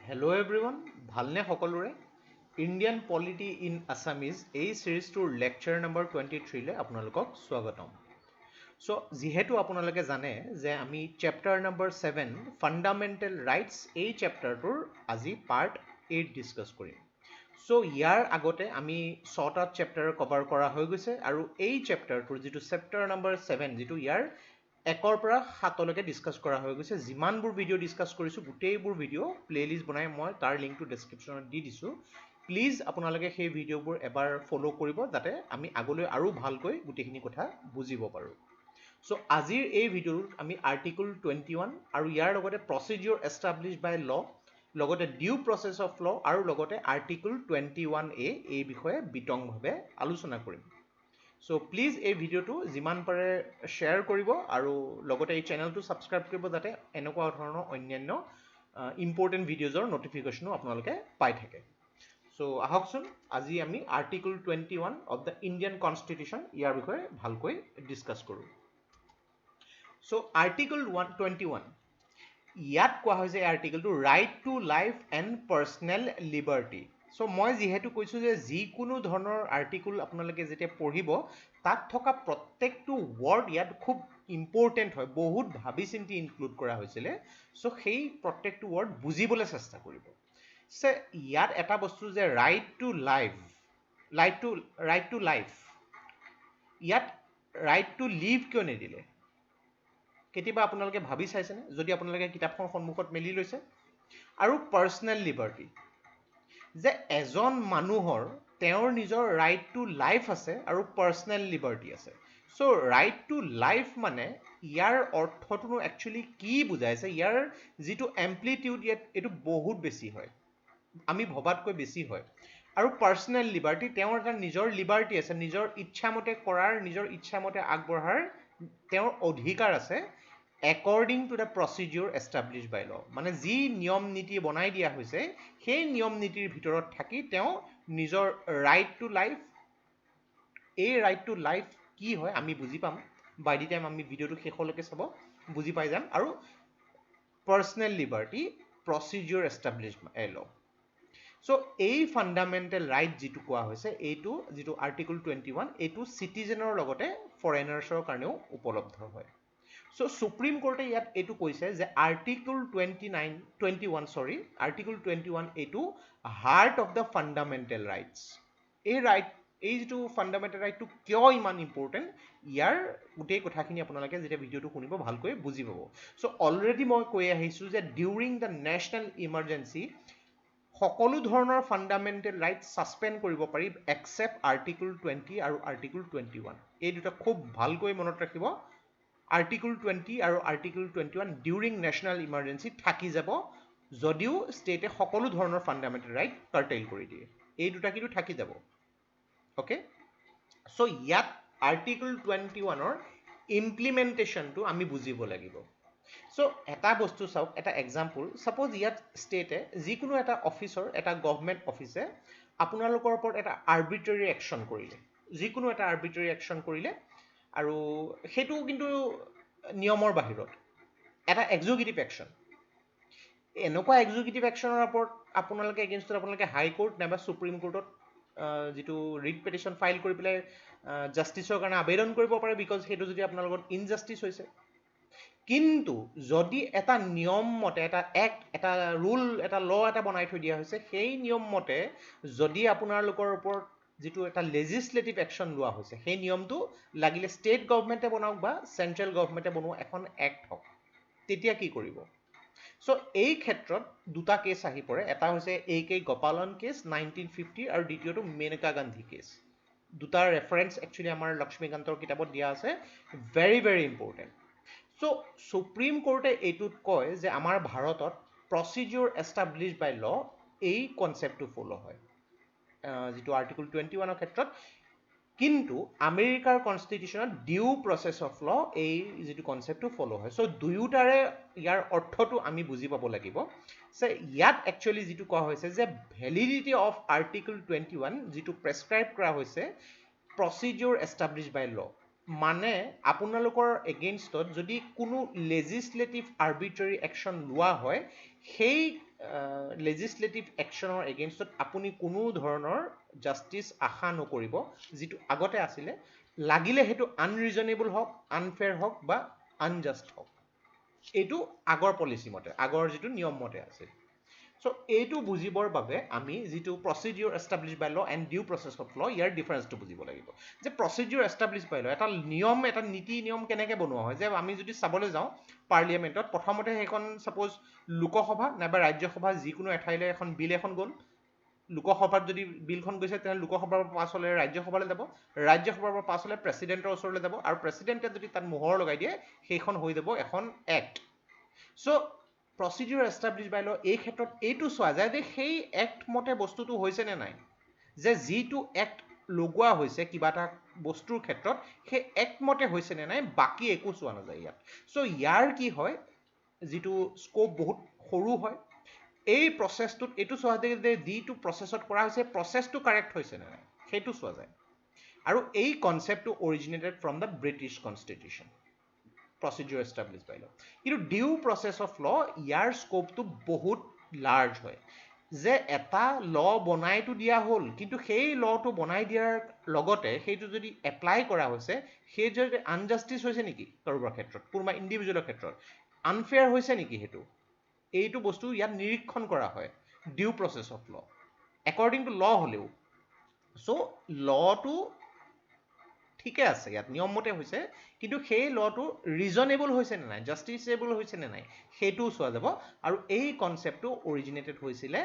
Hello' everyone, ভালনে সকলোৰে? Indian polity in Assamese এই ছিৰিজটোৰ লেকচাৰ নম্বৰ 23লৈ আপোনালোকক স্বাগতম। চ' যিহেতু আপোনালোকে জানে যে আমি চেপ্টাৰ নম্বৰ 7 ফাণ্ডামেণ্টেল ৰাইটছ এই চেপ্টাৰটোৰ আজি পাৰ্ট 8 ডিছকাছ কৰিম। চ' ইয়াৰ আগতে আমি 6টা চেপ্টাৰ কভাৰ কৰা হৈ গৈছে আৰু এই চেপ্টাৰটোৰ যিটো চেপ্টাৰ নম্বৰ 7 যিটো ইয়াৰ 1ৰ পৰা 7লৈকে ডিছকাছ কৰা হৈ গৈছে। যিমানবোৰ ভিডিঅ' ডিছকাছ কৰিছোঁ গোটেইবোৰ ভিডিঅ' প্লেলিষ্ট বনাই মই তাৰ লিংকটো ডেছক্ৰিপশ্যনত দি দিছোঁ। প্লিজ আপোনালোকে সেই ভিডিঅ'বোৰ এবাৰ ফ'ল' কৰিব যাতে আমি আগলৈ আৰু ভালকৈ গোটেইখিনি কথা বুজিব পাৰোঁ। চ' আজিৰ এই ভিডিঅ'টোত আমি আৰ্টিকল 21 আৰু ইয়াৰ লগতে প্ৰচিডিউৰ এষ্টাব্লিছ বাই ল, লগতে ডিউ প্ৰচেছ অফ ল আৰু লগতে আৰ্টিকল 21A এই বিষয়ে বিতংভাৱে আলোচনা কৰিম। চ' প্লিজ এই ভিডিঅ'টো যিমান পাৰে শ্বেয়াৰ কৰিব আৰু লগতে এই চেনেলটো ছাবস্ক্ৰাইব কৰিব যাতে এনেকুৱা ধৰণৰ অন্যান্য ইম্পৰ্টেণ্ট ভিডিঅ'জৰ নটিফিকেশ্যনো আপোনালোকে পাই থাকে। চ' আহকচোন আজি আমি article 21 of the Indian constitution ইয়াৰ বিষয়ে ভালকৈ ডিছকাছ কৰোঁ। চ' আৰ্টিকল 21 ইয়াত কোৱা হৈছে এই আৰ্টিকলটো right to life and personal liberty. So' মই যিহেতু কৈছোঁ যে যিকোনো ধৰণৰ আৰ্টিকল আপোনালোকে যেতিয়া পঢ়িব তাত থকা প্ৰত্যেকটো ৱৰ্ড ইয়াত খুব ইম্পৰ্টেণ্ট হয়, বহুত ভাবি চিন্তি ইনক্লুড কৰা হৈছিলে। চ' সেই প্ৰত্যেকটো ৱৰ্ড বুজিবলৈ চেষ্টা কৰিব। ইয়াত এটা বস্তু যে ৰাইট টু লাইফ, ইয়াত ৰাইট টু লিভ কিয় নিদিলে? কেতিয়াবা আপোনালোকে ভাবি চাইছেনে যদি আপোনালোকে কিতাপখন সন্মুখত মেলি লৈছে? আৰু পাৰ্চনেল লিবাৰ্টি, যে এজন মানুহৰ তেওঁৰ নিজৰ ৰাইট টু লাইফ আছে আৰু পাৰ্চনেল লিবাৰ্টি আছে। চ' ৰাইট টু লাইফ মানে ইয়াৰ অৰ্থটোনো একচুৱেলি কি বুজাইছে? ইয়াৰ যিটো এম্প্লিটিউড ইয়াত এইটো বহুত বেছি হয়, আমি ভবাতকৈ বেছি হয়। আৰু পাৰ্চনেল লিবাৰ্টি, তেওঁৰ এটা নিজৰ লিবাৰ্টি আছে, নিজৰ ইচ্ছামতে কৰাৰ, নিজৰ ইচ্ছামতে আগবঢ়াৰ তেওঁৰ অধিকাৰ আছে according to the procedure establish by law. মানে যি নিয়ম নীতি বনাই দিয়া হৈছে সেই নিয়ম নীতিৰ ভিতৰত থাকি তেওঁ নিজৰ ৰাইট টু লাইফ, এই ৰাইট টু লাইফ কি হয় আমি বুজি পাম। বাই দি টাইম আমি ভিডিঅ'টো শেষলৈকে চাব, বুজি পাই যাম। আৰু personal liberty, procedure establish by law. So' এই ফাণ্ডামেণ্টেল ৰাইট যিটো কোৱা হৈছে, এইটো যিটো আৰ্টিকল 21 এইটো চিটিজেনৰ লগতে ফৰেনাৰ্ছৰ কাৰণেও উপলব্ধ হয়। চ' সুপ্ৰিম কোৰ্টে ইয়াত এইটো কৈছে যে আৰ্টিকল 21 এইটো heart of the fundamental rights. এই যিটো ফাণ্ডামেণ্টেল ৰাইটটো কিয় ইমান ইম্পৰ্টেণ্ট, ইয়াৰ গোটেই কথাখিনি আপোনালোকে যেতিয়া ভিডিঅ'টো শুনিব ভালকৈ বুজি পাব। চ' অলৰেডি মই কৈ আহিছোঁ যে ডিউৰিং দ্য নেশ্যনেল ইমাৰ্জেঞ্চি সকলো ধৰণৰ ফাণ্ডামেণ্টেল ৰাইট ছাছপেণ্ড কৰিব পাৰি এক্সেপ্ট আৰ্টিকল 20 আৰু আৰ্টিকল 21। এই দুটা খুব ভালকৈ মনত ৰাখিব। আৰ্টিকল 20 আৰু আৰ্টিকল 21 ডিউৰিং নেশ্যনেল ইমাৰ্জেঞ্চি থাকি যাব, যদিও ষ্টেটে সকলো ধৰণৰ ফাণ্ডামেণ্টেল ৰাইট কাৰ্টেইল কৰি দিয়ে। এই দুটা কিন্তু থাকি যাব। অ'কে, চ' ইয়াত আৰ্টিকল 21ৰ ইমপ্লিমেণ্টেশ্যনটো আমি বুজিব লাগিব। চ' এটা বস্তু চাওক, এটা এক্সাম্পল, ছাপ'জ ইয়াত ষ্টেটে যিকোনো এটা অফিচৰ, এটা গভৰ্ণমেণ্ট অফিচে আপোনালোকৰ ওপৰত এটা আৰ্বিট্ৰেৰী একশ্যন কৰিলে, যিকোনো এটা আৰ্বিট্ৰেৰী একশ্যন কৰিলে, আৰু সেইটো কিন্তু নিয়মৰ বাহিৰত এটা এক্সিকিউটিভ একশ্যন। এনেকুৱা এক্সিকিউটিভ একশ্যনৰ ওপৰত আপোনালোকে এগেইনষ্টত আপোনালোকে হাইকোৰ্ট নাইবা সুপ্ৰিম কোৰ্টত যিটো ৰিট পেটিশ্যন ফাইল কৰি পেলাই জাষ্টিছৰ কাৰণে আবেদন কৰিব পাৰে, বিকজ সেইটো যদি আপোনালোকৰ ইনজাষ্টিছ হৈছে। কিন্তু যদি এটা নিয়ম মতে, এটা এক্ট, এটা ৰুল, এটা ল এটা বনাই থৈ দিয়া হৈছে, সেই নিয়ম মতে যদি আপোনালোকৰ ওপৰত যিটো এটা লেজিছলেটিভ একশ্যন লোৱা হৈছে, সেই নিয়মটো লাগিলে ষ্টেট গভৰ্ণমেণ্টে বনাওক বা চেণ্ট্ৰেল গভৰ্ণমেণ্টে বনোৱা এখন এক্ট হওক, তেতিয়া কি কৰিব? চ' এই ক্ষেত্ৰত দুটা কেছ আহি পৰে। এটা হৈছে AK গোপালন কেছ 1950 আৰু দ্বিতীয়টো মেনকা গান্ধী কেছ। দুটা ৰেফাৰেঞ্চ একচুৱেলি আমাৰ লক্ষ্মীকান্তৰ কিতাপত দিয়া আছে, ভেৰি ভেৰি ইম্পৰ্টেণ্ট। চ' সুপ্ৰিম কোৰ্টে এইটোত কয় যে আমাৰ ভাৰতত প্ৰচিডিউৰ এষ্টাব্লিছ বাই ল এই কনচেপ্টটো ফ'ল' হয় যিটো আৰ্টিকল 21ৰ ক্ষেত্ৰত। কিন্তু আমেৰিকাৰ কনষ্টিটিউশ্যনত ডিউ প্ৰচেছ অফ ল এই যিটো কনচেপ্টটো ফ'ল' হয়। চ' দুয়োটাৰে ইয়াৰ অৰ্থটো আমি বুজি পাব লাগিব। যে ইয়াত একচুৱেলি যিটো কোৱা হৈছে যে ভেলিডিটি অফ আৰ্টিকল 21 যিটো প্ৰেছক্ৰাইব কৰা হৈছে প্ৰচিডিউৰ এষ্টাব্লিছ বাই ল, মানে আপোনালোকৰ এগেইনষ্টত যদি কোনো লেজিছলেটিভ আৰ্বিট্ৰেৰী একশ্যন লোৱা হয়, সেই লেজিসলেটিভ একশ্যনৰ এগেইনষ্টত আপুনি কোনো ধৰণৰ জাষ্টিচ আশা নকৰিব যিটো আগতে আছিলে লাগিলে সেইটো আনৰিজনেবল হওক আনফেয়াৰ হওক বা আনজাষ্ট হওক এইটো আগৰ পলিচি মতে আগৰ যিটো নিয়ম মতে আছিল সো এইটো বুজিবৰ বাবে আমি যিটো প্ৰচিডিউৰ এষ্টাব্লিছ বাই ল এণ্ড ডিউ প্ৰচেছ অফ ল ইয়াৰ ডিফাৰেঞ্চটো বুজিব লাগিব যে প্ৰচিডিউৰ এষ্টাব্লিছ বাই ল এটা নিয়ম এটা নীতি নিয়ম কেনেকৈ বনোৱা হয় যে আমি যদি চাবলৈ যাওঁ পাৰ্লিয়ামেণ্টত প্ৰথমতে সেইখন ছাপ'জ লোকসভা নাইবা ৰাজ্যসভা যিকোনো এঠাইলৈ এখন বিল এখন গ'ল লোকসভাত যদি বিলখন গৈছে তেনেহ'লে লোকসভাৰ পৰা পাছ হ'লে ৰাজ্যসভালৈ যাব ৰাজ্যসভাৰ পৰা পাছ হ'লে প্ৰেচিডেণ্টৰ ওচৰলৈ যাব আৰু প্ৰেচিডেণ্টে যদি তাত মোহৰ লগাই দিয়ে সেইখন হৈ যাব এখন act so' procedure establish by law এই ক্ষেত্ৰত এইটো চোৱা যায় যে সেই এক্ট মতে বস্তুটো হৈছে নে নাই যে যিটো এক্ট লগোৱা হৈছে কিবা এটা বস্তুৰ ক্ষেত্ৰত সেই এক্ট মতে হৈছে নে নাই বাকী একো চোৱা নাযায় ইয়াত চ' ইয়াৰ কি হয় যিটো স্কোপ বহুত সৰু হয় এই প্ৰচেছটোত এইটো চোৱা যায় যে যিটো প্ৰচেছত কৰা হৈছে প্ৰচেছটো কাৰেক্ট হৈছে নে নাই সেইটো চোৱা যায় আৰু এই কনচেপ্টটো originated from the British constitution procedure establish by law কিন্তু ডিউ প্ৰচেছ অফ ল ইয়াৰ স্কোপটো বহুত লাৰ্জ হয় যে এটা ল বনাইতো দিয়া হ'ল কিন্তু সেই লটো বনাই দিয়াৰ লগতে সেইটো যদি এপ্লাই কৰা হৈছে সেই যদি আনজাষ্টিছ হৈছে নেকি কাৰোবাৰ ক্ষেত্ৰত কোনোবা ইণ্ডিভিজুৱেলৰ ক্ষেত্ৰত আনফেয়াৰ হৈছে নেকি সেইটো এইটো বস্তু ইয়াত নিৰীক্ষণ কৰা হয় due process of law according to law হ'লেও চ' লটো ঠিকে আছে ইয়াত নিয়মমতে হৈছে কিন্তু সেই লটো ৰিজনেবল হৈছে নে নাই জাষ্টিচেবল হৈছে নে নাই সেইটোও চোৱা যাব আৰু এই কনচেপ্টটো অৰিজিনেটেড হৈছিলে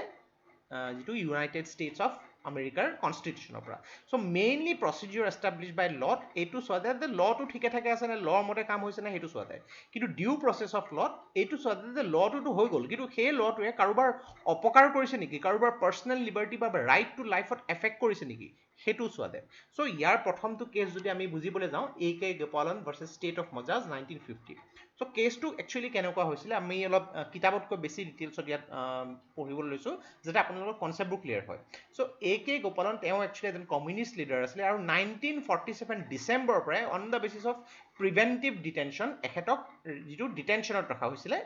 যিটো ইউনাইটেড ষ্টেটছ অফ আমেৰিকাৰ কনষ্টিটিউশ্যনৰ পৰা চ' মেইনলি প্ৰচিডিউৰ এষ্টাব্লিছ বাই লত এইটো চোৱা যায় যে লটো ঠিকে থাকে আছে নে লৰ মতে কাম হৈছে নে সেইটো চোৱা যায় কিন্তু ডিউ প্ৰচেছ অফ লত এইটো চোৱা যায় যে লটোতো হৈ গ'ল কিন্তু সেই লটোৱে কাৰোবাৰ অপকাৰ কৰিছে নেকি কাৰোবাৰ পাৰ্চনেল লিবাৰ্টি বা ৰাইট টু লাইফত এফেক্ট কৰিছে নেকি সেইটো চোৱা যায় চ' ইয়াৰ প্ৰথমটো কেছ যদি আমি বুজিবলৈ যাওঁ এ কে গোপালন ভাৰ্চেছ ষ্টেট অফ মজাজ 1950 চ' কেছটো একচুৱেলি কেনেকুৱা হৈছিলে আমি অলপ কিতাপতকৈ বেছি ডিটেইলছত ইয়াত পঢ়িবলৈ লৈছোঁ যাতে আপোনালোকৰ কনচেপ্টবোৰ ক্লিয়াৰ হয় চ' এ কে গোপালন তেওঁ একচুৱেলি এজন কমিউনিষ্ট লিডাৰ আছিলে আৰু 1947 ডিচেম্বৰৰ পৰাই on the basis of preventive detention এখেতক যিটো ডিটেনশ্যনত ৰখা হৈছিলে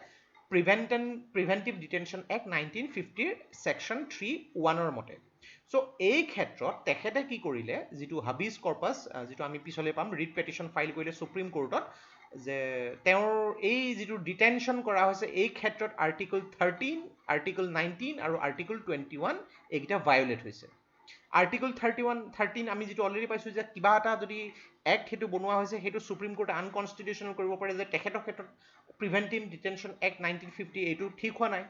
প্ৰিভেণ্টিভ ডিটেনশ্যন এক্ট 1950 ছেকশ্যন 3(1)ৰ মতে চ' এই ক্ষেত্ৰত তেখেতে কি কৰিলে যিটো হাবিজ কৰ্পাছ যিটো আমি পিছলৈ পাম ৰিট পেটিশ্যন ফাইল কৰিলে সুপ্ৰিম কোৰ্টত যে তেওঁৰ এই যিটো ডিটেনশ্যন কৰা হৈছে এই ক্ষেত্ৰত আৰ্টিকল 13 আৰ্টিকল 19 আৰু আৰ্টিকল 21 এইকেইটা ভায়লেট হৈছে আৰ্টিকল 13 আমি যিটো অলৰেডি পাইছোঁ যে কিবা এটা যদি এক্ট সেইটো বনোৱা হৈছে সেইটো সুপ্ৰিম কোৰ্টে আনকনষ্টিটিউশ্যনেল কৰিব পাৰে যে তেখেতৰ ক্ষেত্ৰত প্ৰিভেণ্টিভ ডিটেনশ্যন এক্ট 1950 এইটো ঠিক হোৱা নাই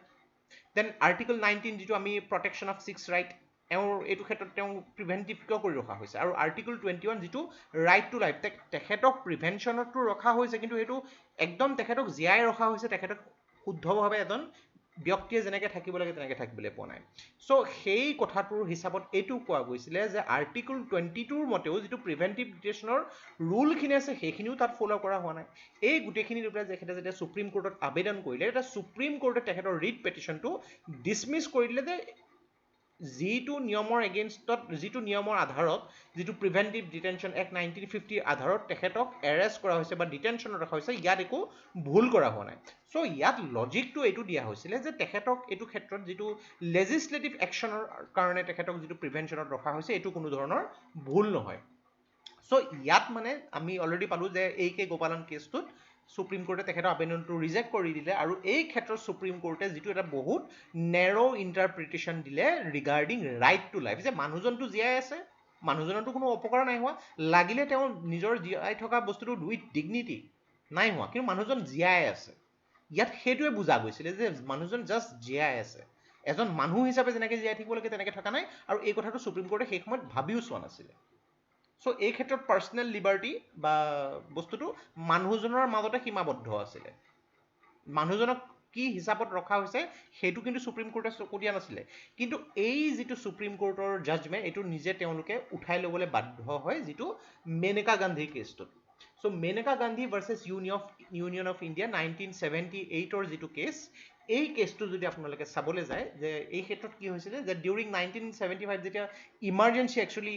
দেন আৰ্টিকল 19 যিটো আমি প্ৰটেকশ্যন অফ ছিক্স ৰাইট এইটো ক্ষেত্ৰত তেওঁ প্ৰিভেণ্টিভ কিয় কৰি ৰখা হৈছে আৰু আৰ্টিকল 21 যিটো ৰাইট টু লাইফ তেখেতক প্ৰিভেনশ্যনতো ৰখা হৈছে কিন্তু সেইটো একদম তেখেতক জীয়াই ৰখা হৈছে তেখেতক শুদ্ধভাৱে এজন ব্যক্তিয়ে যেনেকৈ থাকিব লাগে তেনেকৈ থাকিবলৈ পোৱা নাই চ' সেই কথাটোৰ হিচাপত এইটো কোৱা গৈছিলে যে আৰ্টিকল 22ৰ মতেও যিটো প্ৰিভেণ্টিভ ডিটেনশ্যনৰ ৰুলখিনি আছে সেইখিনিও তাত ফ'ল' কৰা হোৱা নাই এই গোটেইখিনি লৈ পেলাই তেখেতে যেতিয়া সুপ্ৰিম কোৰ্টত আবেদন কৰিলে তেতিয়া সুপ্ৰিম কোৰ্টে তেখেতৰ ৰিট পেটিশ্যনটো ডিছমিছ কৰি দিলে যে যিটো নিয়মৰ এগেইনষ্টত যিটো নিয়মৰ আধাৰত যিটো প্ৰিভেণ্টিভ ডিটেনশ্যন এক্ট 1950 আধাৰত তেখেতক এৰেষ্ট কৰা হৈছে বা ডিটেনশ্যনত ৰখা হৈছে ইয়াত একো ভুল কৰা হোৱা নাই চ' ইয়াত লজিকটো এইটো দিয়া হৈছিলে যে তেখেতক এইটো ক্ষেত্ৰত যিটো লেজিছলেটিভ একশ্যনৰ কাৰণে তেখেতক যিটো প্ৰিভেনশ্যনত ৰখা হৈছে এইটো কোনো ধৰণৰ ভুল নহয় চ' ইয়াত মানে আমি অলৰেডি পালোঁ যে এ কে গোপালন কেছটোত সুপ্ৰিম কোৰ্টে তেখেতৰ আবেদনটো ৰিজেক্ট কৰি দিলে আৰু এই ক্ষেত্ৰত সুপ্ৰিম কোৰ্টে যিটো এটা বহুত নেৰ' ইণ্টাৰপ্ৰিটেশ্যন দিলে ৰিগাৰ্ডিং ৰাইট টু লাইফ যে মানুহজনটো জীয়াই আছে মানুহজনৰতো কোনো অপকাৰ নাই হোৱা লাগিলে তেওঁ নিজৰ জীয়াই থকা বস্তুটো উইথ ডিগনিটি নাই হোৱা কিন্তু মানুহজন জীয়াই আছে ইয়াত সেইটোৱে বুজা গৈছিলে যে মানুহজন জাষ্ট জীয়াই আছে এজন মানুহ হিচাপে যেনেকৈ জীয়াই থাকিব লাগে তেনেকৈ থকা নাই আৰু এই কথাটো সুপ্ৰিম কোৰ্টে সেই সময়ত ভাবিও চোৱা নাছিলে চ' এই ক্ষেত্ৰত পাৰ্চনেল লিবাৰ্টি বা বস্তুটো মানুহজনৰ মাজতে সীমাবদ্ধ আছিলে মানুহজনক কি হিচাপত ৰখা হৈছে সেইটো কিন্তু সুপ্ৰিম কোৰ্টে চকু দিয়া নাছিলে কিন্তু এই যিটো সুপ্ৰিম কোৰ্টৰ জাজমেণ্ট এইটো নিজে তেওঁলোকে উঠাই ল'বলৈ বাধ্য হয় যিটো মেনকা গান্ধীৰ কেছটোত so' Maneka Gandhi versus union of India 1978ৰ যিটো কেছ এই কেছটো যদি আপোনালোকে চাবলৈ যায় যে এই ক্ষেত্ৰত কি হৈছিলে যে ডিউৰিং 1975 যেতিয়া ইমাৰ্জেঞ্চি একচুৱেলি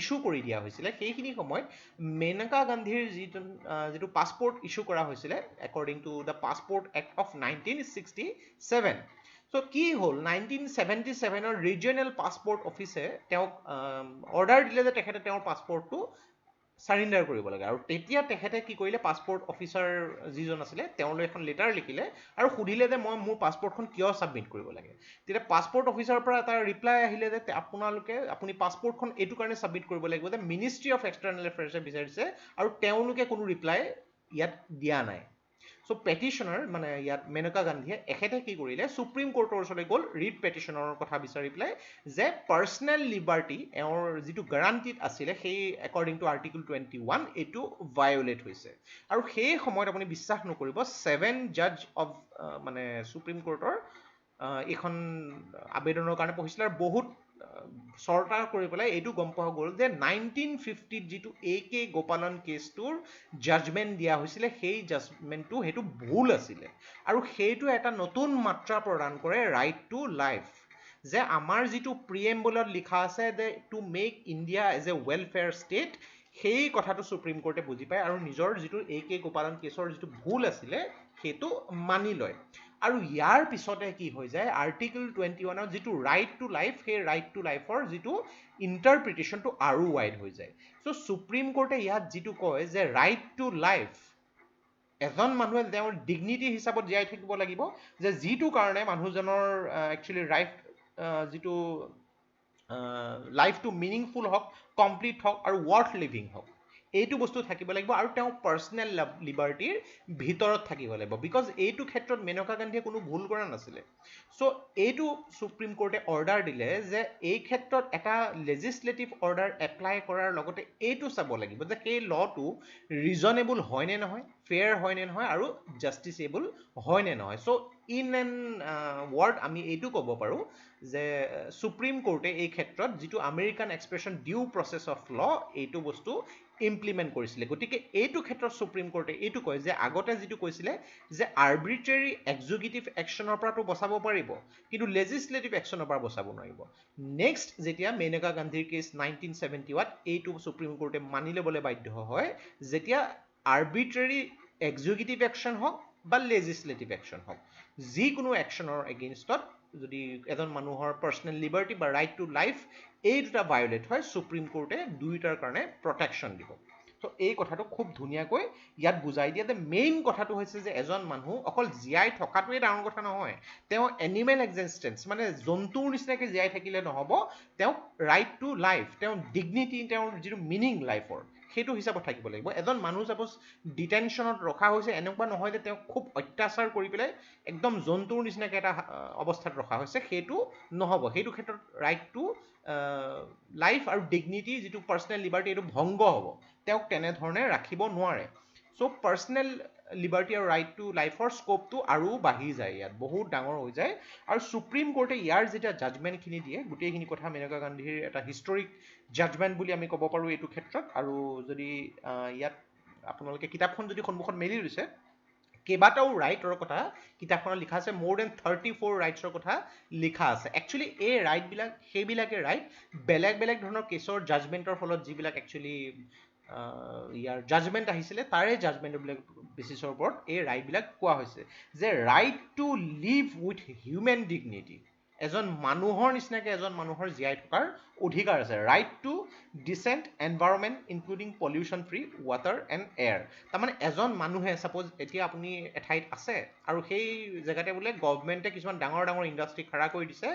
ইছ্যু কৰি দিয়া হৈছিলে সেইখিনি সময়ত মেনকা গান্ধীৰ যিটো পাছপৰ্ট ইছ্যু কৰা হৈছিলে according to the passport act of 1967 so কি হ'ল 1977 ৰিজিয়নেল পাছপোৰ্ট অফিচে তেওঁক অৰ্ডাৰ দিলে যে তেখেতে তেওঁৰ পাছপোৰ্টটো সাৰেণ্ডাৰ কৰিব লাগে আৰু তেতিয়া তেখেতে কি কৰিলে পাছপোৰ্ট অফিচাৰ যিজন আছিলে তেওঁলৈ এখন লেটাৰ লিখিলে আৰু সুধিলে যে মই মোৰ পাছপোৰ্টখন কিয় ছাবমিট কৰিব লাগে তেতিয়া পাছপোৰ্ট অফিচাৰৰ পৰা এটা ৰিপ্লাই আহিলে যে আপুনি পাছপোৰ্টখন এইটো কাৰণে ছাবমিট কৰিব লাগিব যে মিনিষ্ট্ৰী অফ এক্সটাৰ্নেল এফেয়াৰ্ছে বিচাৰিছে আৰু তেওঁলোকে কোনো ৰিপ্লাই ইয়াত দিয়া নাই সো পেটিশ্যনাৰ মানে ইয়াত মেনকা গান্ধীয়ে এখেতে কি কৰিলে সুপ্ৰিম কোৰ্টৰ ওচৰলৈ গ'ল ৰিট পেটিশ্যনৰ কথা বিচাৰি পেলাই যে পাৰ্চনেল লিবাৰ্টি এওঁৰ যিটো গ্যাৰাণ্টিড আছিলে সেই একৰ্ডিং টু আৰ্টিকল 21 এইটো ভায়োলেট হৈছে আৰু সেই সময়ত আপুনি বিশ্বাস নকৰিব 7 জাজ অফ মানে সুপ্ৰিম কোৰ্টৰ এইখন আবেদনৰ কাৰণে পঢ়িছিলে আৰু বহুত চৰ্টা কৰি পেলাই এইটো গম পোৱা গ'ল যে 1950 যিটো AK গোপালন কেছটোৰ জাজমেণ্ট দিয়া হৈছিলে সেই জাজমেণ্টটো সেইটো ভুল আছিলে আৰু সেইটো এটা নতুন মাত্ৰা প্ৰদান কৰে ৰাইট টু লাইফ যে আমাৰ যিটো প্ৰিএম্বলত লিখা আছে যে to make India as a welfare state সেই কথাটো সুপ্ৰিম কোৰ্টে বুজি পায় আৰু নিজৰ যিটো AK গোপালন কেছৰ যিটো ভুল আছিলে সেইটো মানি লয় আৰু ইয়াৰ পিছতে কি হৈ যায় আৰ্টিকল 21 যিটো ৰাইট টু লাইফ সেই ৰাইট টু লাইফৰ যিটো ইণ্টাৰপ্ৰিটেশ্যনটো আৰু ৱাইড হৈ যায় সো সুপ্ৰিম কোৰ্টে ইয়াত যিটো কয় যে ৰাইট টু লাইফ এজন মানুহে তেওঁৰ ডিগনিটি হিচাপত জীয়াই থাকিব লাগিব যে যিটো কাৰণে মানুহজনৰ একচুৱেলি ৰাইট যিটো লাইফটো মিনিংফুল হওক কমপ্লিট হওক আৰু ৱৰ্থ লিভিং হওক এইটো বস্তু থাকিব লাগিব আৰু তেওঁ পাৰ্চনেল লিবাৰ্টিৰ ভিতৰত থাকিব লাগিব বিকজ এইটো ক্ষেত্ৰত মেনকা গান্ধীয়ে কোনো ভুল কৰা নাছিলে চ' এইটো সুপ্ৰিম কোৰ্টে অৰ্ডাৰ দিলে যে এই ক্ষেত্ৰত এটা লেজিছলেটিভ অৰ্ডাৰ এপ্লাই কৰাৰ লগতে এইটো চাব লাগিব যে সেই লটো ৰিজনেবল হয় নে নহয় ফেয়াৰ হয় নে নহয় আৰু জাষ্টিচেবল হয় নে নহয় চ' ইন এন ৱৰ্ড আমি এইটো ক'ব পাৰোঁ যে সুপ্ৰিম কোৰ্টে এই ক্ষেত্ৰত যিটো American expression due process of law এইটো বস্তু ইমপ্লিমেণ্ট কৰিছিলে গতিকে এইটো ক্ষেত্ৰত সুপ্ৰিম কোৰ্টে এইটো কয় যে আগতে যিটো কৈছিলে যে আৰ্বিট্ৰেৰী এক্সিকিউটিভ একশ্যনৰ পৰাতো বচাব পাৰিব কিন্তু লেজিছলেটিভ একশ্যনৰ পৰা বচাব নোৱাৰিব নেক্সট যেতিয়া মেনকা গান্ধীৰ কেছ 1971 এইটো সুপ্ৰিম কোৰ্টে মানি ল'বলৈ বাধ্য হয় যেতিয়া আৰ্বিট্ৰেৰী এক্সিকিউটিভ একশ্যন হওক বা লেজিছলেটিভ একশ্যন হওক যিকোনো একশ্যনৰ এগেইনষ্টত যদি এজন মানুহৰ পাৰ্চনেল লিবাৰ্টি বা ৰাইট টু লাইফ এই দুটা ভায়োলেট হয় সুপ্ৰিম কোৰ্টে দুয়োটাৰ কাৰণে প্ৰটেকশ্যন দিব ত' এই কথাটো খুব ধুনীয়াকৈ ইয়াত বুজাই দিয়ে যে মেইন কথাটো হৈছে যে এজন মানুহ অকল জীয়াই থকাটোৱে ডাঙৰ কথা নহয় তেওঁ এনিমেল এক্সিষ্টেঞ্চ মানে জন্তুৰ নিচিনাকৈ জীয়াই থাকিলে নহ'ব তেওঁক ৰাইট টু লাইফ তেওঁৰ ডিগনিটি তেওঁৰ যিটো মিনিং লাইফৰ সেইটো হিচাপত থাকিব লাগিব এজন মানুহ ছাপ'জ ডিটেনশ্যনত ৰখা হৈছে এনেকুৱা নহয় যে তেওঁক খুব অত্যাচাৰ কৰি পেলাই একদম জন্তুৰ নিচিনাকৈ এটা অৱস্থাত ৰখা হৈছে সেইটো নহ'ব সেইটো ক্ষেত্ৰত ৰাইট টু লাইফ আৰু ডিগনিটি যিটো পাৰ্চনেল লিবাৰ্টি এইটো ভংগ হ'ব তেওঁক তেনেধৰণে ৰাখিব নোৱাৰে চ' পাৰ্চনেল লিবাৰ্টি আৰু ৰাইট টু লাইফৰ স্ক'পটো আৰু বাঢ়ি যায় ইয়াত বহুত ডাঙৰ হৈ যায় আৰু সুপ্ৰিম কোৰ্টে ইয়াৰ যেতিয়া জাজমেণ্টখিনি দিয়ে গোটেইখিনি কথা মেনকা গান্ধীৰ এটা হিষ্টৰিক জাজমেণ্ট বুলি আমি ক'ব পাৰোঁ এইটো ক্ষেত্ৰত আৰু যদি ইয়াত আপোনালোকে কিতাপখন যদি সন্মুখত মেলি লৈছে কেইবাটাও ৰাইটৰ কথা কিতাপখনত লিখা আছে মোৰ দেন 34 ৰাইটছৰ কথা লিখা আছে একচুৱেলি এই ৰাইটবিলাক সেইবিলাকে ৰাইট বেলেগ বেলেগ ধৰণৰ কেছৰ জাজমেণ্টৰ ফলত যিবিলাক একচুৱেলি ইয়াৰ জাজমেণ্ট আহিছিলে তাৰে জাজমেণ্টবিলাক বেচিছৰ ওপৰত এই ৰাইটবিলাক কোৱা হৈছে যে right to live with human dignity এজন মানুহৰ নিচিনাকৈ এজন মানুহৰ জীয়াই থকাৰ অধিকাৰ আছে right to decent environment including pollution free water and air তাৰমানে এজন মানুহে ছাপ'জ এতিয়া আপুনি এঠাইত আছে আৰু সেই জেগাতে বোলে গভৰ্ণমেণ্টে কিছুমান ডাঙৰ ডাঙৰ ইণ্ডাষ্ট্ৰি খাৰা কৰি দিছে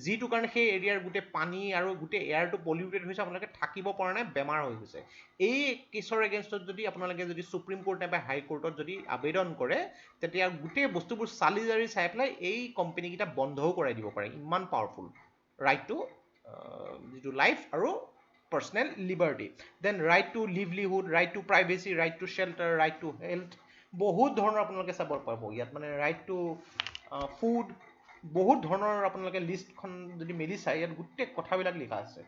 যিটো কাৰণে সেই এৰিয়াৰ গোটেই পানী আৰু গোটেই এয়াৰটো পলিউটেড হৈছে আপোনালোকে থাকিব পৰা নাই বেমাৰ হৈ গৈছে এই কেছৰ এগেইনষ্টত যদি আপোনালোকে যদি সুপ্ৰিম কোৰ্ট নাইবা হাই কোৰ্টত যদি আবেদন কৰে তেতিয়া গোটেই বস্তুবোৰ চালি জাৰি চাই পেলাই এই কোম্পানীকেইটা বন্ধও কৰাই দিব পাৰে ইমান পাৱাৰফুল ৰাইট টু যিটো লাইফ আৰু personal liberty then right to livelihood right to privacy right to shelter right to health বহুত ধৰণৰ আপোনালোকে চাব পাব ইয়াত মানে ৰাইট টু ফুড বহুত ধৰণৰ আপোনালোকে লিষ্টখন যদি মেলি চাই ইয়াত গোটেই কথাবিলাক লিখা আছে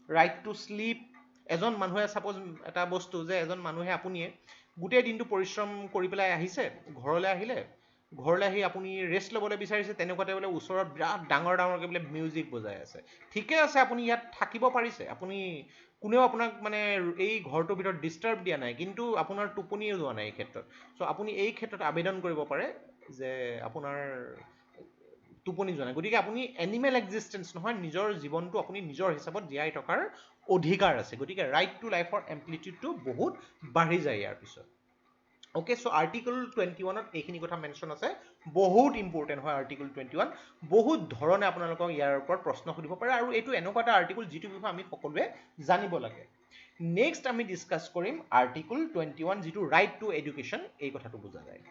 ৰাইট টু শ্লিপ এজন মানুহে ছাপ'জ এটা বস্তু যে এজন মানুহে আপুনিয়ে গোটেই দিনটো পৰিশ্ৰম কৰি পেলাই আহিছে ঘৰলৈ আহি আপুনি ৰেষ্ট ল'বলৈ বিচাৰিছে তেনেকুৱাতে বোলে ওচৰত বিৰাট ডাঙৰ ডাঙৰকৈ বোলে মিউজিক বজাই আছে ঠিকে আছে আপুনি ইয়াত থাকিব পাৰিছে আপুনি কোনেও আপোনাক মানে এই ঘৰটোৰ ভিতৰত ডিষ্টাৰ্ব দিয়া নাই কিন্তু আপোনাৰ টোপনিও যোৱা নাই এই ক্ষেত্ৰত চ' আপুনি এই ক্ষেত্ৰত আবেদন কৰিব পাৰে যে আপোনাৰ টোপনি যোৱা নাই গতিকে আপুনি এনিমেল এক্সিষ্টেঞ্চ নহয় নিজৰ জীৱনটো আপুনি নিজৰ হিচাপত জীয়াই থকাৰ অধিকাৰ আছে গতিকে ৰাইট টু লাইফৰ এম্প্লিটিউডটো বহুত বাঢ়ি যায় ইয়াৰ পিছত অ'কে চ' আৰ্টিকল 21ত এইখিনি কথা মেনশ্যন আছে বহুত ইম্পৰ্টেণ্ট হয় আৰ্টিকল 21 বহুত ধৰণে আপোনালোকক ইয়াৰ ওপৰত প্ৰশ্ন সুধিব পাৰে আৰু এইটো এনেকুৱা এটা আৰ্টিকল যিটো বিষয়ে আমি সকলোৱে জানিব লাগে নেক্সট আমি ডিছকাছ কৰিম আৰ্টিকল 21 যিটো ৰাইট টু এডুকেশ্যন এই কথাটো বুজা যায়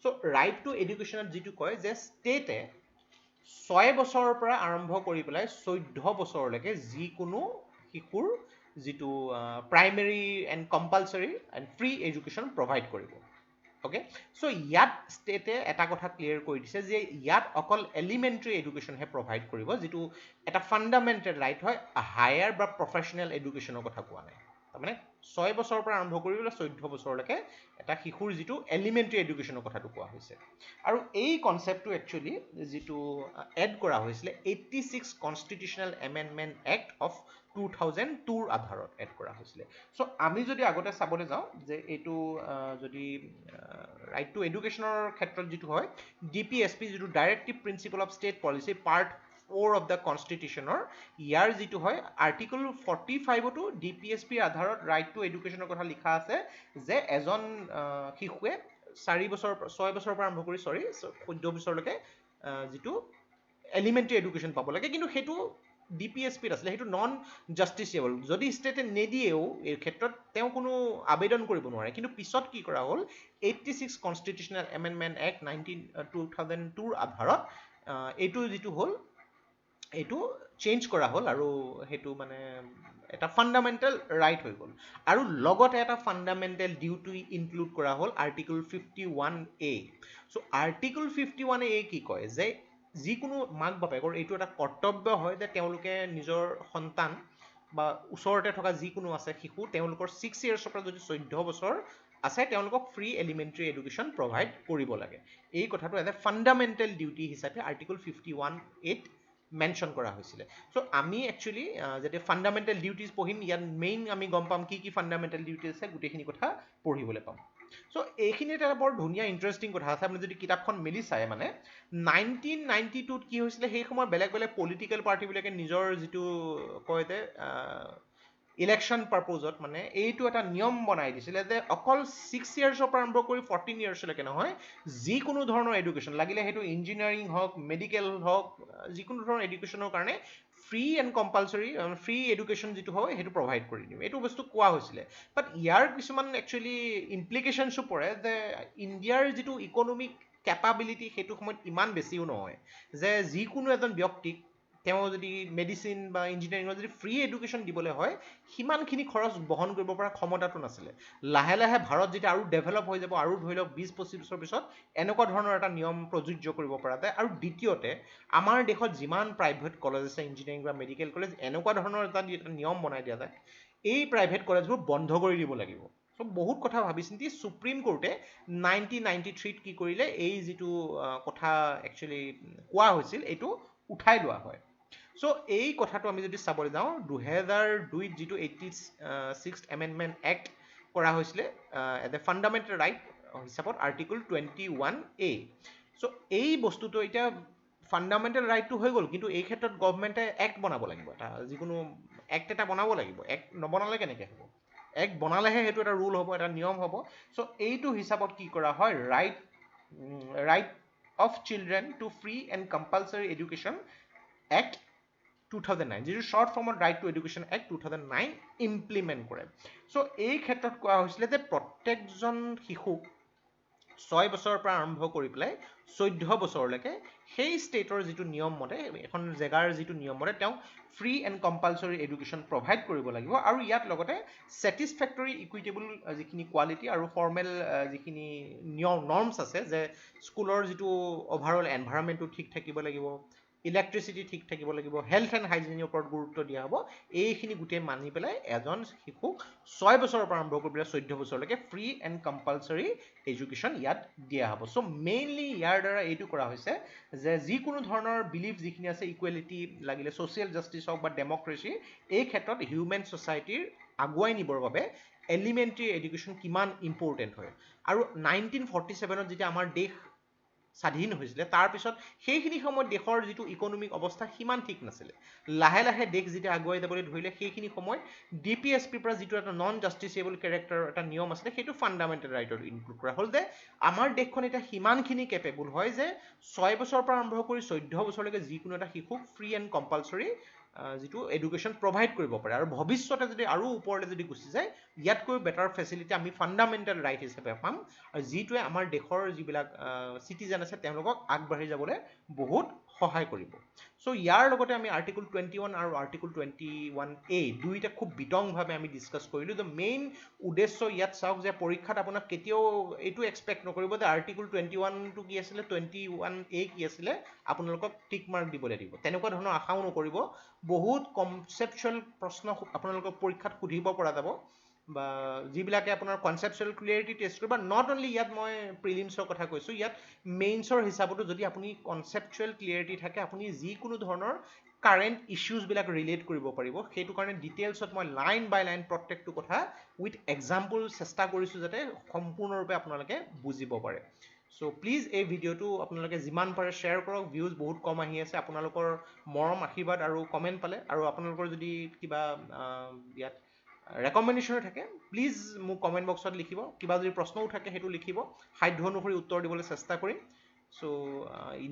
চ' ৰাইট টু এডুকেশ্যনত যিটো কয় যে ষ্টেটে 6 বছৰৰ পৰা আৰম্ভ কৰি পেলাই 14 বছৰলৈকে যিকোনো শিশুৰ যিটো primary and compulsory and free education provide কৰিব অ'কে চ' ইয়াত ষ্টেটে এটা কথা ক্লিয়াৰ কৰি দিছে যে ইয়াত অকল এলিমেণ্টাৰী এডুকেশ্যনহে প্ৰভাইড কৰিব যিটো এটা ফাণ্ডামেণ্টেল ৰাইট হয় হায়াৰ বা প্ৰফেশ্যনেল এডুকেশ্যনৰ কথা কোৱা নাই তাৰমানে 6 বছৰৰ পৰা আৰম্ভ কৰি পেলাই 14 বছৰলৈকে এটা শিশুৰ যিটো এলিমেণ্টাৰী এডুকেশ্যনৰ কথাটো কোৱা হৈছে আৰু এই কনচেপ্টটো একচুৱেলি যিটো এড কৰা হৈছিলে 86 কনষ্টিটিউশ্যনেল এমেণ্ডমেণ্ট এক্ট অফ 2002ৰ আধাৰত এড কৰা হৈছিলে চ' আমি যদি আগতে চাবলৈ যাওঁ যে এইটো যদি ৰাইট টু এডুকেশ্যনৰ ক্ষেত্ৰত যিটো হয় DPSP যিটো directive principle of state policy part 4 of the কনষ্টিটিউশ্যনৰ ইয়াৰ যিটো হয় আৰ্টিকল 45তো DPSPৰ আধাৰত ৰাইট টু এডুকেশ্যনৰ কথা লিখা আছে যে এজন শিশুৱে 6 বছৰৰ পৰা আৰম্ভ কৰি 14 বছৰলৈকে যিটো এলিমেণ্টাৰী এডুকেশ্যন পাব লাগে কিন্তু সেইটো DPSPত আছিলে সেইটো নন জাষ্টিচিয়েবল যদি ষ্টেটে নিদিয়েও এই ক্ষেত্ৰত তেওঁ কোনো আবেদন কৰিব নোৱাৰে কিন্তু পিছত কি কৰা হ'ল 86 কনষ্টিটিউশ্যনেল এমেণ্ডমেণ্ট এক্ট 2002ৰ আধাৰত এইটো যিটো হ'ল এইটো চেঞ্জ কৰা হ'ল আৰু সেইটো মানে এটা ফাণ্ডামেণ্টেল ৰাইট হৈ গ'ল আৰু লগতে এটা ফাণ্ডামেণ্টেল ডিউটি ইনক্লুড কৰা হ'ল আৰ্টিকল 51A চ' আৰ্টিকল 51A কি কয় যে যিকোনো মাক বাপেকৰ এইটো এটা কৰ্তব্য হয় যে তেওঁলোকে নিজৰ সন্তান বা ওচৰতে থকা যিকোনো আছে শিশু তেওঁলোকৰ 6 ইয়াৰ্ছৰ পৰা যদি 14 বছৰ আছে তেওঁলোকক ফ্ৰী এলিমেণ্টাৰী এডুকেশ্যন প্ৰভাইড কৰিব লাগে এই কথাটো এজ এ ফাণ্ডামেণ্টেল ডিউটি হিচাপে আৰ্টিকল 51A মেনশ্যন কৰা হৈছিলে চ' আমি একচুৱেলি যেতিয়া ফাণ্ডামেণ্টেল ডিউটিজ পঢ়িম ইয়াত মেইন আমি গম পাম কি ফাণ্ডামেণ্টেল ডিউটি আছে গোটেইখিনি কথা পঢ়িবলৈ পাম চ' এইখিনি এটা বৰ ধুনীয়া ইণ্টাৰেষ্টিং কথা আছে আপুনি যদি কিতাপখন মেলি চায় মানে 1992ত কি হৈছিলে সেই সময়ত বেলেগ বেলেগ পলিটিকেল পাৰ্টিবিলাকে নিজৰ যিটো কয় যে ইলেকশ্যন পাৰ্পজত মানে এইটো এটা নিয়ম বনাই দিছিলে যে অকল 6 ইয়াৰ্ছৰ পৰা আৰম্ভ কৰি 14 ইয়াৰ্ছলৈকে নহয় যিকোনো ধৰণৰ এডুকেশ্যন লাগিলে সেইটো ইঞ্জিনিয়াৰিং হওক মেডিকেল হওক যিকোনো ধৰণৰ এডুকেশ্যনৰ কাৰণে free and compulsory free education যিটো হয় সেইটো প্ৰভাইড কৰি দিম এইটো বস্তু কোৱা হৈছিলে বাট ইয়াৰ কিছুমান একচুৱেলি ইমপ্লিকেশ্যনছো পৰে যে ইণ্ডিয়াৰ যিটো ইকনমিক কেপাবিলিটি সেইটো সময়ত ইমান বেছিও নহয় যে যিকোনো এজন ব্যক্তিক তেওঁ যদি মেডিচিন বা ইঞ্জিনিয়াৰিঙত যদি ফ্ৰী এডুকেশ্যন দিবলৈ হয় সিমানখিনি খৰচ বহন কৰিব পৰা ক্ষমতাটো নাছিলে লাহে লাহে ভাৰত যেতিয়া আৰু ডেভেলপ হৈ যাব আৰু ধৰি লওক 20-25 বছৰ পিছত এনেকুৱা ধৰণৰ এটা নিয়ম প্ৰযোজ্য কৰিব পৰা যায় আৰু দ্বিতীয়তে আমাৰ দেশত যিমান প্ৰাইভেট কলেজ আছে ইঞ্জিনিয়াৰিং বা মেডিকেল কলেজ এনেকুৱা ধৰণৰ এটা নিয়ম বনাই দিয়া যায় এই প্ৰাইভেট কলেজবোৰ বন্ধ কৰি দিব লাগিব চ' বহুত কথা ভাবি চিন্তি সুপ্ৰিম কোৰ্টে 1993ত কি কৰিলে এই যিটো কথা একচুৱেলি কোৱা হৈছিল এইটো উঠাই লোৱা হয় চ' এই কথাটো আমি যদি চাবলৈ যাওঁ 2002ত যিটো 86th এমেণ্ডমেণ্ট এক্ট কৰা হৈছিলে এজ এ ফাণ্ডামেণ্টেল ৰাইট হিচাপত আৰ্টিকল 21A চ' এই বস্তুটো এতিয়া ফাণ্ডামেণ্টেল ৰাইটটো হৈ গ'ল কিন্তু এই ক্ষেত্ৰত গভৰ্ণমেণ্টে এক্ট বনাব লাগিব এটা যিকোনো এক্ট এটা বনাব লাগিব এক্ট নবনালে কেনেকৈ হ'ব এক্ট বনালেহে সেইটো এটা ৰুল হ'ব এটা নিয়ম হ'ব চ' এইটো হিচাপত কি কৰা হয় right of children to free and compulsory education act 2009 যিটো শ্বৰ্ট ফৰ্মত right to education act 2009 implement কৰে চ' এই ক্ষেত্ৰত কোৱা হৈছিলে যে প্ৰত্যেকজন শিশুক 6 বছৰৰ পৰা আৰম্ভ কৰি পেলাই 14 বছৰলৈকে সেই ষ্টেটৰ যিটো নিয়ম মতে এখন জেগাৰ যিটো নিয়ম মতে তেওঁক free and compulsory education provide কৰিব লাগিব আৰু ইয়াত লগতে ছেটিছফেক্টৰী ইকুইটেবল যিখিনি কোৱালিটি আৰু ফৰ্মেল যিখিনি নৰ্মছ আছে যে স্কুলৰ যিটো অভাৰঅল এনভাইৰনমেণ্টটো ঠিক থাকিব লাগিব ইলেক্ট্ৰিচিটি ঠিক থাকিব লাগিব হেল্থ এণ্ড হাইজিনৰ ওপৰত গুৰুত্ব দিয়া হ'ব এইখিনি গোটেই মানি পেলাই এজন শিশুক 6 বছৰৰ পৰা আৰম্ভ কৰি পেলাই 14 বছৰলৈকে ফ্ৰী এণ্ড কম্পালচৰী এডুকেশ্যন ইয়াত দিয়া হ'ব চ' মেইনলি ইয়াৰ দ্বাৰা এইটো কৰা হৈছে যে যিকোনো ধৰণৰ বিলিফ যিখিনি আছে ইকুৱেলিটি লাগিলে ছ'চিয়েল জাষ্টিছ হওক বা ডেমক্ৰেচি এই ক্ষেত্ৰত হিউমেন ছ'চাইটিৰ আগুৱাই নিবৰ বাবে এলিমেণ্টাৰী এডুকেশ্যন কিমান ইম্পৰ্টেণ্ট হয় আৰু 1947ত যেতিয়া আমাৰ দেশ স্বাধীন হৈছিলে তাৰ পিছত সেইখিনি সময়ত দেশৰ যিটো ইকনমিক অৱস্থা সিমান ঠিক নাছিলে লাহে লাহে দেশ যেতিয়া আগুৱাই যাবলৈ ধৰিলে সেইখিনি সময়ত DPSPৰ পৰা যিটো এটা নন জাষ্টিচিয়েবল কেৰেক্টাৰ এটা নিয়ম আছিলে সেইটো ফাণ্ডামেণ্টেল ৰাইটত ইনক্লুড কৰা হ'ল যে আমাৰ দেশখন এতিয়া সিমানখিনি কেপেবল হয় যে 6 বছৰৰ পৰা আৰম্ভ কৰি 14 বছৰলৈকে যিকোনো এটা শিশুক ফ্ৰী এণ্ড কম্পালচৰি যিটো এডুকেশ্যন প্ৰভাইড কৰিব পাৰে আৰু ভৱিষ্যতে যদি আৰু ওপৰলৈ যদি গুচি যায় ইয়াতকৈ বেটাৰ ফেচিলিটি আমি ফাণ্ডামেণ্টেল ৰাইট হিচাপে পাম আৰু যিটোৱে আমাৰ দেশৰ যিবিলাক চিটিজেন আছে তেওঁলোকক আগবাঢ়ি যাবলৈ বহুত সহায় কৰিব সো ইয়াৰ লগতে আমি আৰ্টিকল 21 আৰু আৰ্টিকল 21A দুইটা খুব বিতংভাৱে আমি ডিছকাছ কৰিলোঁ যে মেইন উদ্দেশ্য ইয়াত চাওক যে পৰীক্ষাত আপোনাক কেতিয়াও এইটো এক্সপেক্ট নকৰিব যে আৰ্টিকল 21টো কি আছিলে 21A কি আছিলে আপোনালোকক টিক মাৰ্ক দিবলৈ দিব তেনেকুৱা ধৰণৰ আশাও নকৰিব বহুত কনচেপচুৱেল প্ৰশ্ন আপোনালোকক পৰীক্ষাত সুধিব পৰা যাব বা যিবিলাকে আপোনাৰ কনচেপচুৱেল ক্লিয়াৰিটি টেষ্ট কৰিব নট অনলি ইয়াত মই প্ৰিলিমছৰ কথা কৈছোঁ ইয়াত মেইনছৰ হিচাপতো যদি আপুনি কনচেপচুৱেল ক্লিয়াৰিটি থাকে আপুনি যিকোনো ধৰণৰ কাৰেণ্ট ইছ্যুজবিলাক ৰিলেট কৰিব পাৰিব সেইটো কাৰণে ডিটেইলছত মই লাইন বাই লাইন প্ৰত্যেকটো কথা উইথ এক্সাম্পল চেষ্টা কৰিছোঁ যাতে সম্পূৰ্ণৰূপে আপোনালোকে বুজিব পাৰে সো প্লিজ এই ভিডিঅ'টো আপোনালোকে যিমান পাৰে শ্বেয়াৰ কৰক ভিউজ বহুত কম আহি আছে আপোনালোকৰ মৰম আশীৰ্বাদ আৰু কমেণ্ট পালে আৰু আপোনালোকৰ যদি কিবা ইয়াত ৰেকমেণ্ডেশ্যন থাকে প্লিজ মোক কমেণ্ট বক্সত লিখিব কিবা যদি প্ৰশ্নও থাকে সেইটো লিখিব সাধ্য অনুসৰি উত্তৰ দিবলৈ চেষ্টা কৰিম সো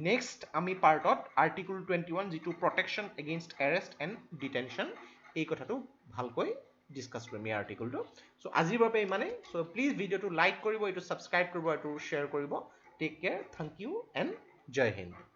নেক্সট আমি পাৰ্টত আৰ্টিকল 21 যিটো protection against arrest and detention এই কথাটো ভালকৈ ডিছকাছ কৰিম এই আৰ্টিকলটো সো আজিৰ বাবে ইমানেই সো প্লিজ ভিডিঅ'টো লাইক কৰিব এইটো ছাবস্ক্ৰাইব কৰিব এইটো শ্বেয়াৰ কৰিব take care thank you and Jai Hind